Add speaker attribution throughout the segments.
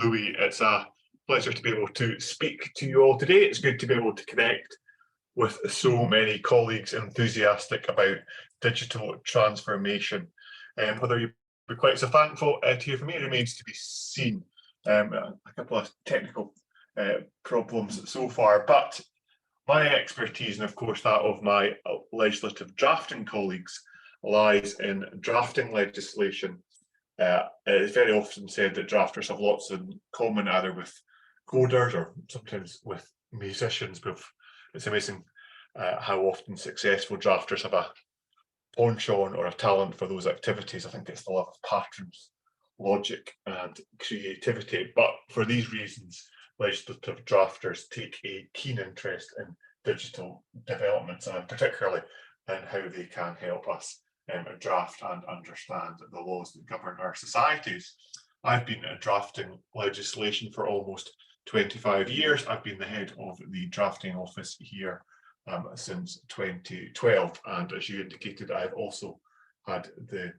Speaker 1: Louis. It's a pleasure to be able to speak to you all today. It's good to be able to connect with so many colleagues enthusiastic about digital transformation. Whether you'll be quite so thankful to hear from me remains to be seen. A couple of technical problems so far, but my expertise, and of course that of my legislative drafting colleagues, lies in drafting legislation. It's very often said that drafters have lots in common, either with coders or sometimes with musicians, but it's amazing how often successful drafters have a penchant or a talent for those activities. I think it's the love of patterns, logic and creativity. But for these reasons, legislative drafters take a keen interest in digital developments, and particularly in how they can help us draft and understand the laws that govern our societies. I've been drafting legislation for almost 25 years. I've been the head of the drafting office here since 2012, and as you indicated, I've also had the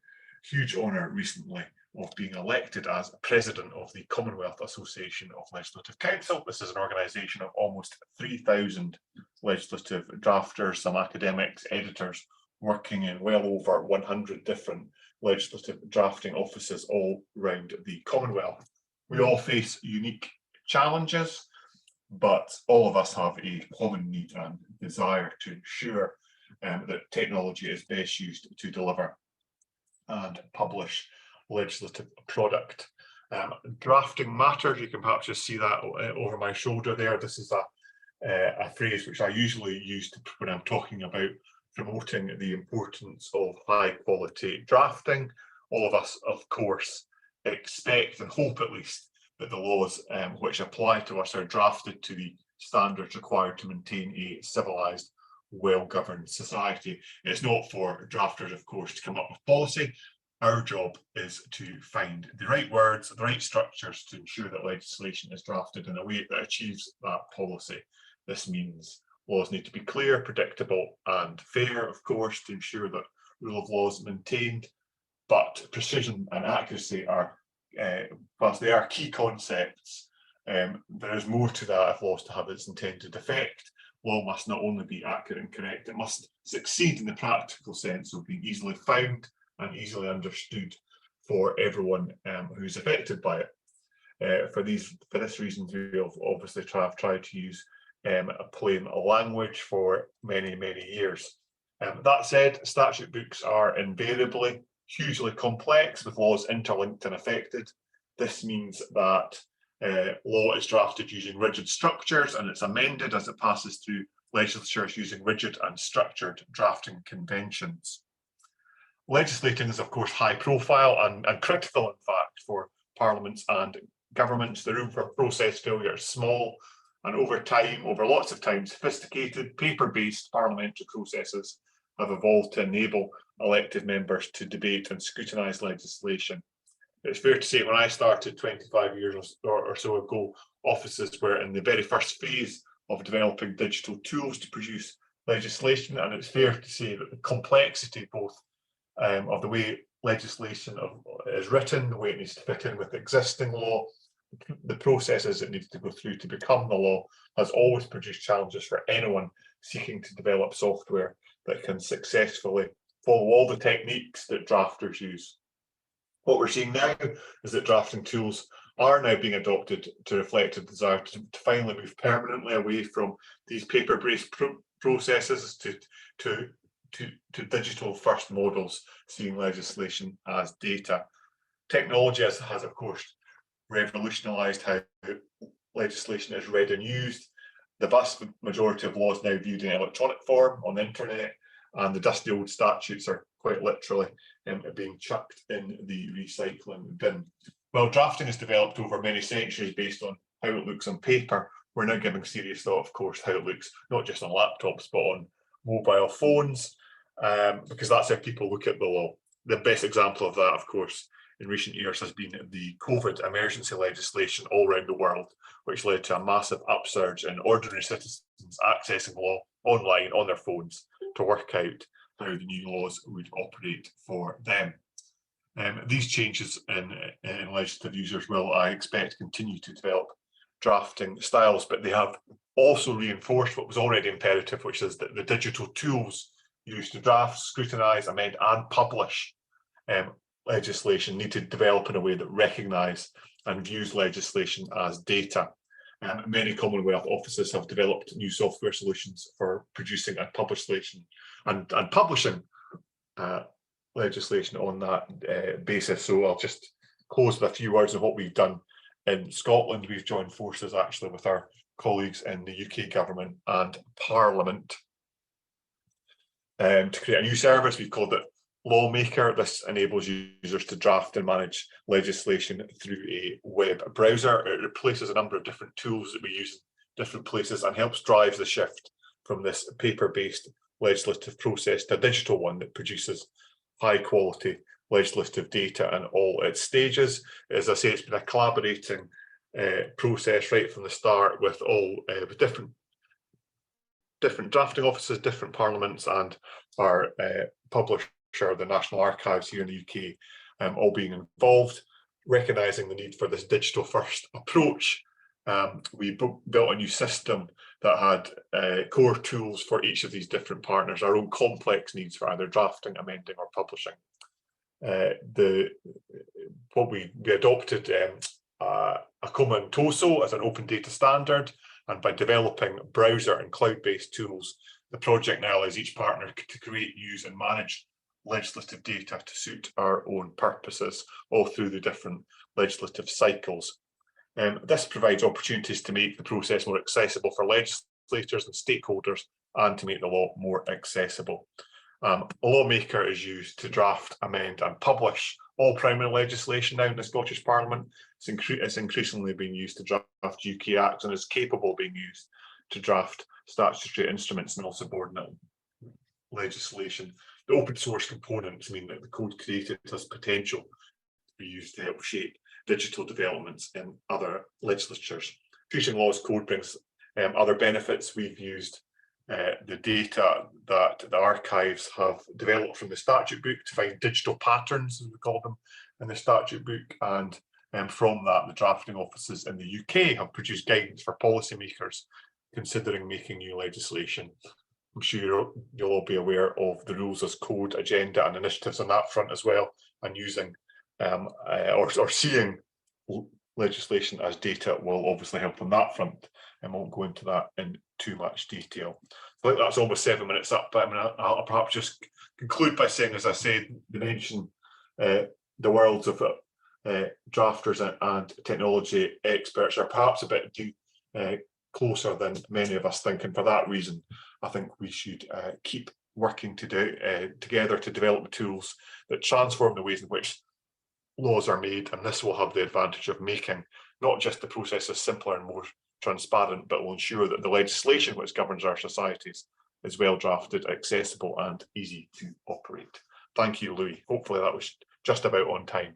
Speaker 1: huge honour recently of being elected as president of the Commonwealth Association of Legislative Counsel. This is an organisation of almost 3,000 legislative drafters, some academics, editors, working in well over 100 different legislative drafting offices all around the Commonwealth. We all face unique challenges, but all of us have a common need and desire to ensure that technology is best used to deliver and publish legislative product. Drafting matters. You can perhaps just see that over my shoulder there. This is a phrase which I usually use when I'm talking about promoting the importance of high quality drafting. All of us, of course, expect and hope at least that the laws which apply to us are drafted to the standards required to maintain a civilised, well-governed society. It's not for drafters, of course, to come up with policy. Our job is to find the right words, the right structures to ensure that legislation is drafted in a way that achieves that policy. This means laws need to be clear, predictable and fair, of course, to ensure that rule of law is maintained, but precision and accuracy are, whilst they are key concepts, there is more to that if law is to have its intended effect. Law must not only be accurate and correct, it must succeed in the practical sense of being easily found and easily understood for everyone who's affected by it. For this reason, we have obviously tried to use a plain language for many years. That said, statute books are invariably hugely complex, with laws interlinked and affected. This means that law is drafted using rigid structures, and it's amended as it passes through legislatures using rigid and structured drafting conventions. Legislating is, of course, high profile and critical, in fact, for parliaments and governments. The room for process failure is small, and over lots of time, sophisticated paper-based parliamentary processes have evolved to enable elected members to debate and scrutinise legislation. It's fair to say when I started 25 years or so ago, offices were in the very first phase of developing digital tools to produce legislation, and it's fair to say that the complexity both of the way legislation is written, the way it needs to fit in with existing law, the processes it needs to go through to become the law, has always produced challenges for anyone seeking to develop software that can successfully follow all the techniques that drafters use. What we're seeing now is that drafting tools are now being adopted to reflect a desire to finally move permanently away from these paper-based processes to digital first models, seeing legislation as data. Technology has of course revolutionised how legislation is read and used. The vast majority of laws now viewed in electronic form on the internet, and the dusty old statutes are quite literally being chucked in the recycling bin. While drafting has developed over many centuries based on how it looks on paper, we're now giving serious thought, of course, how it looks not just on laptops but on mobile phones, because that's how people look at the law. The best example of that, of course, in recent years has been the COVID emergency legislation all around the world, which led to a massive upsurge in ordinary citizens accessing law online on their phones to work out how the new laws would operate for them. These changes in legislative users will, I expect, continue to develop drafting styles, but they have also reinforced what was already imperative, which is that the digital tools used to draft, scrutinise, amend and publish legislation need to develop in a way that recognise and views legislation as data. Many Commonwealth offices have developed new software solutions for producing and publishing legislation on that basis. So I'll just close with a few words of what we've done in Scotland. We've joined forces actually with our colleagues in the UK government and Parliament to create a new service. We've called it Lawmaker. This enables users to draft and manage legislation through a web browser. It replaces a number of different tools that we use in different places and helps drive the shift from this paper-based legislative process to a digital one that produces high quality legislative data in all its stages. As I say, it's been a collaborating process right from the start with different drafting offices, different parliaments, and our publisher, the National Archives here in the UK, all being involved, recognising the need for this digital first approach. We built a new system that had core tools for each of these different partners, our own complex needs for either drafting, amending or publishing. We adopted a common TOSO as an open data standard, and by developing browser and cloud-based tools, the project now allows each partner to create, use and manage legislative data to suit our own purposes all through the different legislative cycles. This provides opportunities to make the process more accessible for legislators and stakeholders and to make the law more accessible. A Lawmaker is used to draft, amend and publish all primary legislation now in the Scottish Parliament. It's increasingly being used to draft UK acts and is capable of being used to draft statutory instruments and all subordinate legislation. The open source components mean that the code created has potential to be used to help shape digital developments in other legislatures. Treating law as code brings other benefits. We've used the data that the archives have developed from the statute book to find digital patterns, as we call them, in the statute book, and from that the drafting offices in the UK have produced guidance for policymakers considering making new legislation. I'm sure you'll all be aware of the rules as code agenda and initiatives on that front as well, and using or seeing legislation as data will obviously help on that front, and won't go into that in too much detail. I think that's almost 7 minutes up, but I'll perhaps just conclude by saying, as I said, the mention the worlds of drafters and technology experts are perhaps a bit closer than many of us think, and for that reason I think we should keep working together to develop tools that transform the ways in which laws are made, and this will have the advantage of making not just the processes simpler and more transparent, but will ensure that the legislation which governs our societies is well drafted, accessible and easy to operate. Thank you, Louis. Hopefully that was just about on time.